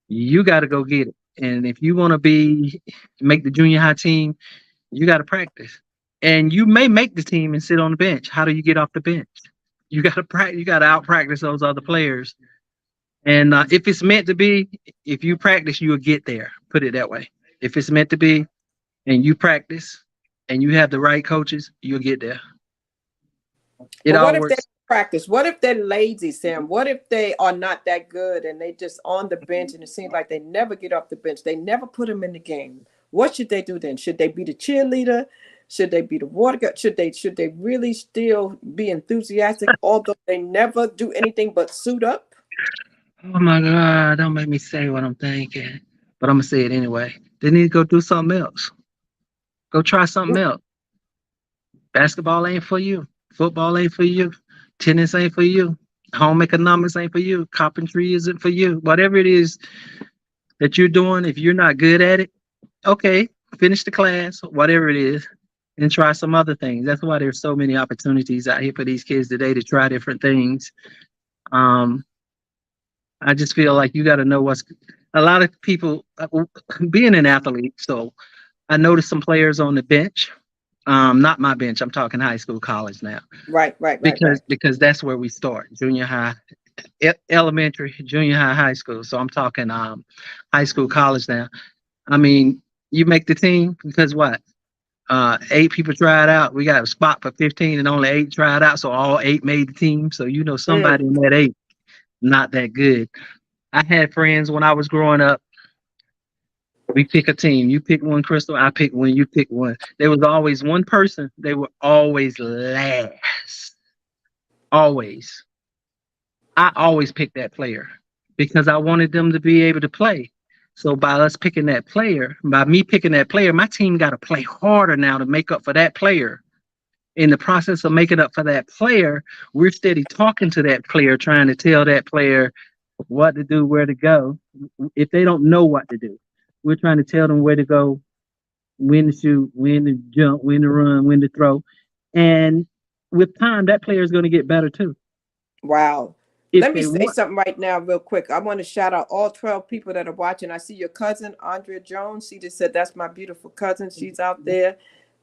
you got to go get it. And if you want to be make the junior high team, you got to practice. And you may make the team and sit on the bench. How do you get off the bench? You got to practice. You got to out practice those other players. And if it's meant to be, if you practice, you'll get there. Put it that way. If it's meant to be, and you practice, and you have the right coaches, you'll get there. It but what all if they works. practice? What if they're lazy, Sam? What if they are not that good and they just on the bench and it seems like they never get off the bench? They never put them in the game. What should they do then? Should they be the cheerleader? Should they be the water guy? Should they really still be enthusiastic, although they never do anything but suit up? Oh my God, don't make me say what I'm thinking. But I'm gonna say it anyway. They need to go do something else. Go try something else. Basketball ain't for you. Football ain't for you. Tennis ain't for you. Home economics ain't for you. Carpentry isn't for you. Whatever it is that you're doing, if you're not good at it, okay, finish the class, whatever it is, and try some other things. That's why there's so many opportunities out here for these kids today to try different things. Um, I just feel like you got to know what's a lot of people being an athlete. So I noticed some players on the bench. Not my bench. I'm talking high school, college now, Right, right, right, because right. that's where we start. Junior high, elementary, junior high, high school. So I'm talking high school, college now. I mean, you make the team because what? Eight people tried out. We got a spot for 15, and only eight tried out. So all eight made the team. So you know Mm, somebody in that eight not that good. I had friends when I was growing up We pick a team. You pick one, Crystal. I pick one. You pick one. There was always one person. They were always last. Always. I always picked that player because I wanted them to be able to play. So by us picking that player, by me picking that player, my team got to play harder now to make up for that player. In the process of making up for that player, we're steady talking to that player, trying to tell that player what to do, where to go. If they don't know what to do, we're trying to tell them where to go, when to shoot, when to jump, when to run, when to throw. And with time, that player is going to get better too. Wow. If Let me they say want, something right now, real quick. I want to shout out all 12 people that are watching. I see your cousin, Andrea Jones. She just said, that's my beautiful cousin. She's out there.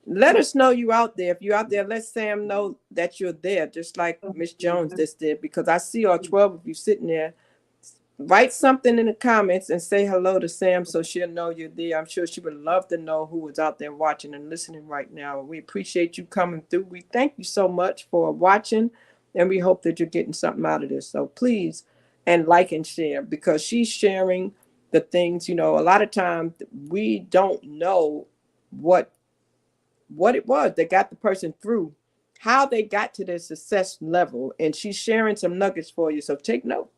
Let us know you out there. If you're out there, let Sam know that you're there, just like Miss Jones just did, because I see all 12 of you sitting there. Write something in the comments and say hello to Sam so she'll know you're there. I'm sure she would love to know who is out there watching and listening right now. We appreciate you coming through. We thank you so much for watching, and we hope that you're getting something out of this. So please, and like and share, because she's sharing the things, a lot of times we don't know what it was that got the person through, how they got to their success level, and she's sharing some nuggets for you. So take note.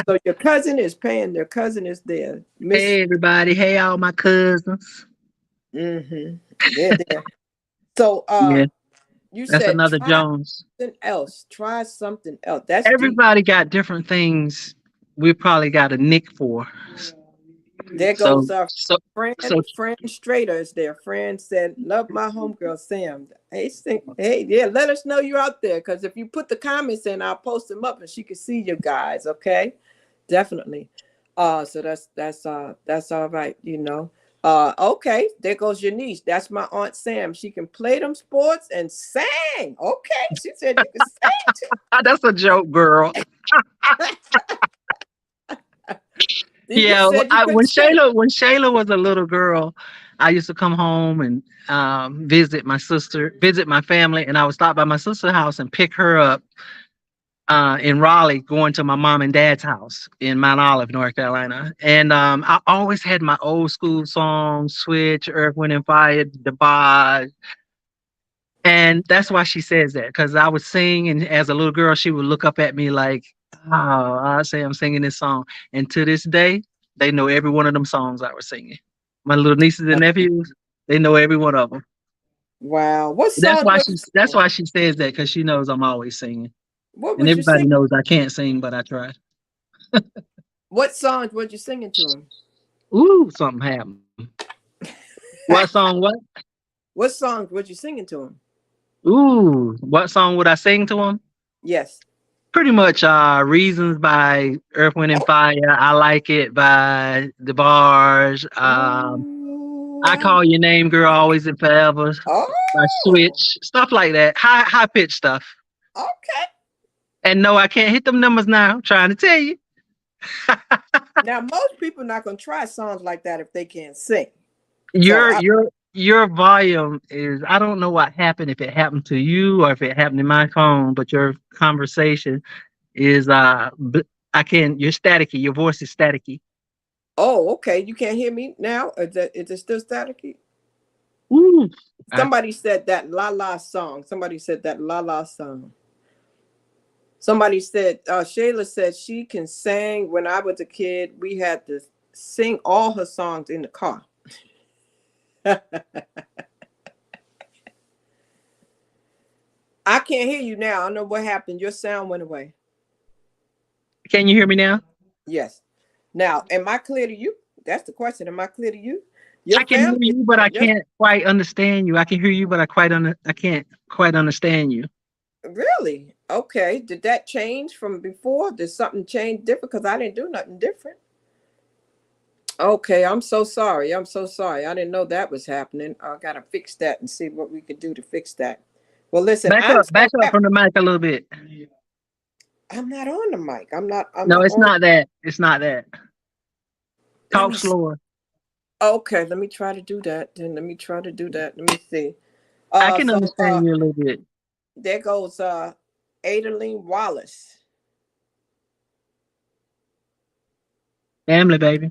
So your cousin is paying, their cousin is there, Miss. hey everybody, hey all my cousins. Mm-hmm. They're there. So Yeah, you that's said another try Jones. try something else. That's deep. Everybody got different things. We probably got a nick for. There So goes our so friend so friend Straters. Their friend said, love my homegirl Sam. Hey, yeah, let us know you're out there, because if you put the comments in, I'll post them up and she can see you guys. Okay, definitely. So that's all right. Okay, there goes your niece. That's my aunt Sam. She can play them sports and sing. Okay, she said you can sing that's a joke, girl. too. You Yeah, said you could when sing. Shayla was a little girl, I used to come home and visit my family, and I would stop by my sister's house and pick her up in Raleigh, going to my mom and dad's house in Mount Olive, North Carolina. And I always had my old school songs, Switch, Earth, Wind and Fire, The Barge. And that's why she says that, because I would sing, and as a little girl, she would look up at me like, "Oh, I say I'm singing this song." And to this day, they know every one of them songs I was singing. My little nieces and nephews, they know every one of them. Wow. What That's songs why was she. you That's singing? why she says that, because she knows I'm always singing, What and was you everybody singing? knows I can't sing, but I try. What songs was you singing to him? Ooh, something happened. What song? What? What songs was you singing to him? Ooh, what song would I sing to them? Yes. Pretty much Reasons by Earth, Wind and Fire. I Like It by The Bars. Oh, I Call Your Name, Girl, Always and Forever by oh, Switch. Stuff like that. High pitched stuff. okay. And no, I can't hit them numbers now. I'm trying to tell you. Now, most people not gonna try songs like that if they can't sing. So, Your your your volume is, I don't know what happened, if it happened to you or if it happened to my phone, but your conversation is I can you're staticky. Your voice is staticky. oh, okay. You can't hear me now. Is it still staticky? Ooh. I Somebody said that la la song. Somebody said that la la song. Somebody said, Shayla said she can sing. When I was a kid, we had to sing all her songs in the car. I can't hear you now. I don't know what happened. Your sound went away. Can you hear me now? Yes. Now, am I clear to you? That's the question. Am I clear to you? Your I can hear family is you, but I just can't quite understand you. I can hear you, but I can't quite understand you. really okay. Did that change from before? Did something change different? Because I didn't do nothing different. Okay, I'm so sorry. I'm so sorry. I didn't know that was happening. I gotta fix that and see what we can do to fix that. Well, listen, I'm so Back up happy. from the mic a little bit. I'm not on the mic. I'm No, not it's on. not that. It's not that. Let Talk me see. slower. Okay, let me try to do that. Then let me try to do that. Let me see. I Uh can so understand you a little bit. there goes Adeline Wallace. Family, baby.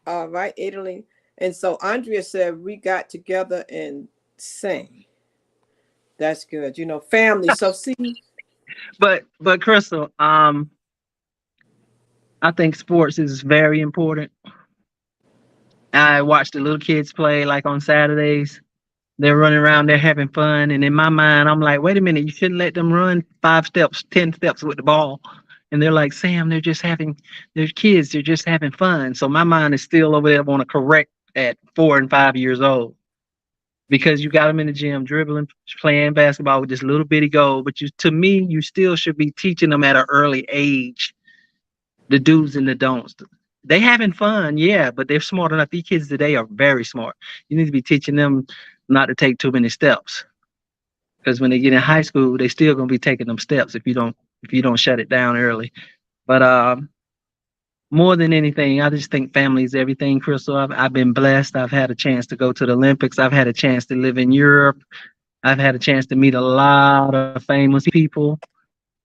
All right, Italy. And so Andrea said we got together and sang. That's good. Family. So see, But Crystal, I think sports is very important. I watch the little kids play like on Saturdays. They're running around, they're having fun. And in my mind, I'm like, wait a minute, you shouldn't let them run 5 steps, 10 steps with the ball. And they're like, Sam, they're kids, they're just having fun. So my mind is still over there, want to correct at 4 and 5 years old because you got them in the gym dribbling, playing basketball with this little bitty goal. But to me, you still should be teaching them at an early age the do's and the don'ts. They having fun, yeah, but they're smart enough. These kids today are very smart. You need to be teaching them not to take too many steps because when they get in high school, they still gonna be taking them steps if you don't shut it down early. But more than anything, I just think family is everything, Crystal. I've been blessed. I've had a chance to go to the Olympics. I've had a chance to live in Europe. I've had a chance to meet a lot of famous people.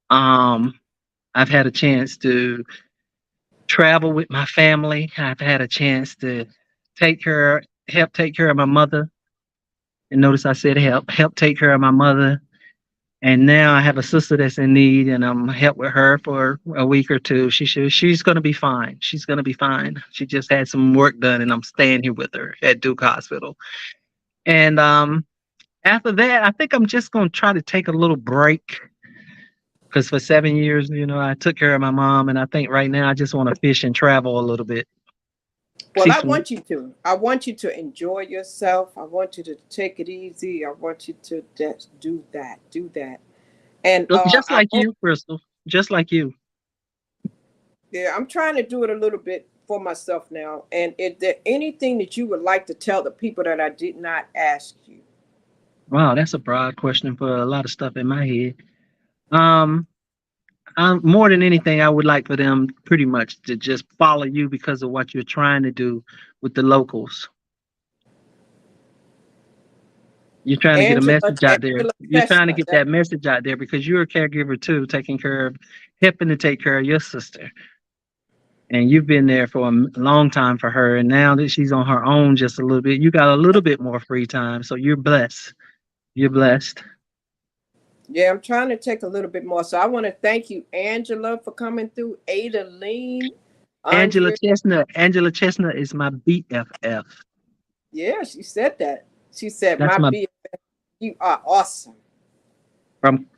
Um, I've had a chance to travel with my family. I've had a chance to help take care of my mother. And notice I said help take care of my mother. And now I have a sister that's in need, and I'm help with her for a week or two. She's gonna be fine. She's gonna be fine. She just had some work done, and I'm staying here with her at Duke Hospital. And after that, I think I'm just gonna try to take a little break because for 7 years, I took care of my mom, and I think right now I just want to fish and travel a little bit. well, See I some want you to. I want you to enjoy yourself. I want you to take it easy. I want you to just do that. Do that. And just I like hope, you, Crystal. Just like you. yeah, I'm trying to do it a little bit for myself now. And is there anything that you would like to tell the people that I did not ask you? Wow, that's a broad question for a lot of stuff in my head. Um, more than anything, I would like for them pretty much to just follow you because of what you're trying to do with the locals. You're trying to get a message out there. Angela You're trying to Chestnut. get that message out there because you're a caregiver too, helping to take care of your sister. And you've been there for a long time for her. And now that she's on her own just a little bit, you got a little bit more free time. So you're blessed. You're blessed. Yeah, I'm trying to take a little bit more. So I want to thank you, Angela, for coming through. Ada Lean, Angela Andrea. Chestnut. Angela Chestnut is my BFF. Yeah, she said that. She said, That's "My my B, you are awesome."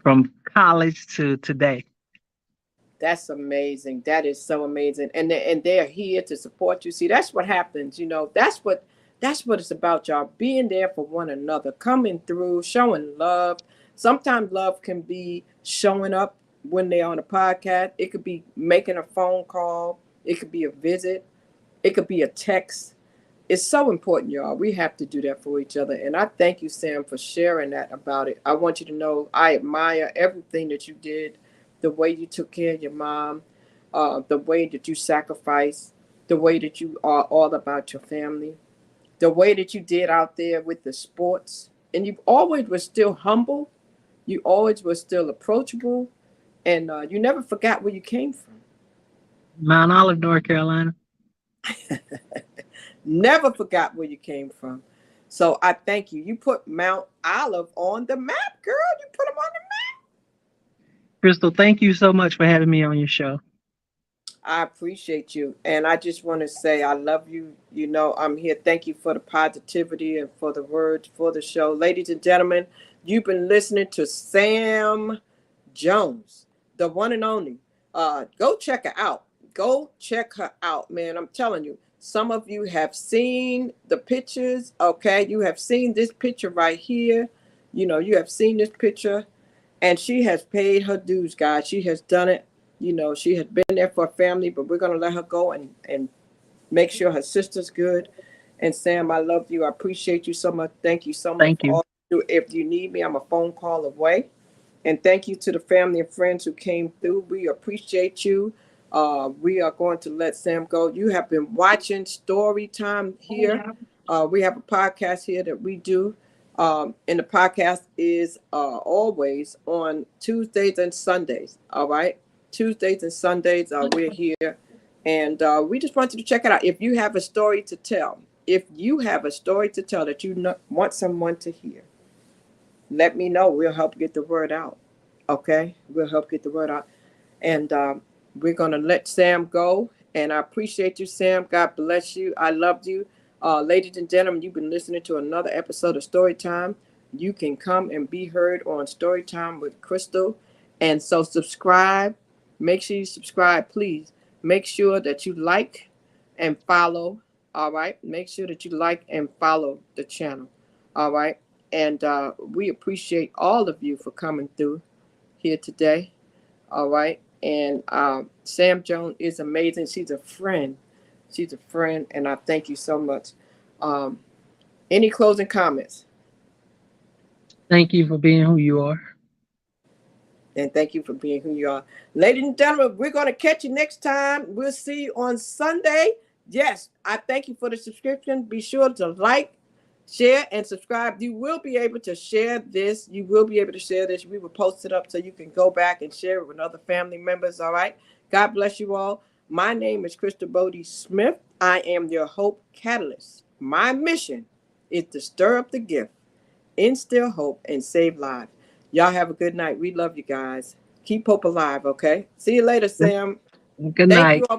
from college to today. That's amazing. That is so amazing. And they're here to support you. See, that's what happens. That's what it's about, y'all. Being there for one another, coming through, showing love. Sometimes love can be showing up when they're on a podcast. It could be making a phone call. It could be a visit. It could be a text. It's so important, y'all. We have to do that for each other. And I thank you, Sam, for sharing that about it. I want you to know I admire everything that you did, the way you took care of your mom, the way that you sacrificed, the way that you are all about your family, the way that you did out there with the sports. And you always were still humble. You always were still approachable. And you never forgot where you came from. Mount Olive, North Carolina. Never forgot where you came from. So I thank you. You put Mount Olive on the map, girl. You put them on the map. Crystal, thank you so much for having me on your show. I appreciate you. And I just want to say I love you. I'm here. Thank you for the positivity and for the words for the show. Ladies and gentlemen, you've been listening to Sam Jones, the one and only. Go check her out. Go check her out, man. I'm telling you. Some of you have seen the pictures, okay? You have seen this picture right here. You have seen this picture, and she has paid her dues, guys. She has done it. She has been there for her family, but we're going to let her go and make sure her sister's good. And Sam, I love you. I appreciate you so much. Thank you so much Thank for you. all you do. If you need me, I'm a phone call away. And thank you to the family and friends who came through. We appreciate you. We are going to let Sam go. You have been watching Story Time here. We have a podcast here that we do. And the podcast is always on Tuesdays and Sundays. All right. Tuesdays and Sundays, we're here And we just want you to check it out. If you have a story to tell, that you want someone to hear, let me know. We'll help get the word out. Okay? We'll help get the word out. And we're going to let Sam go. And I appreciate you, Sam. God bless you. I loved you. Ladies and gentlemen, you've been listening to another episode of Storytime. You can come and be heard on Storytime with Crystal. And so subscribe. Make sure you subscribe, please. Make sure that you like and follow. All right. Make sure that you like and follow the channel. All right. And we appreciate all of you for coming through here today. All right. And Sam Jones is amazing. She's a friend. And I thank you so much. Any closing comments? Thank you for being who you are. And thank you for being who you are. Ladies and gentlemen, we're going to catch you next time. We'll see you on Sunday. Yes, I thank you for the subscription. Be sure to like, share, and subscribe. You will be able to share this. We will post it up so you can go back and share it with other family members. All right. God bless you all. My name is Crystal Bodie Smith. I am your Hope Catalyst. My mission is to stir up the gift, instill hope, and save lives. Y'all have a good night. We love you guys. Keep hope alive, okay? See you later, Sam. Good Thank night. you all.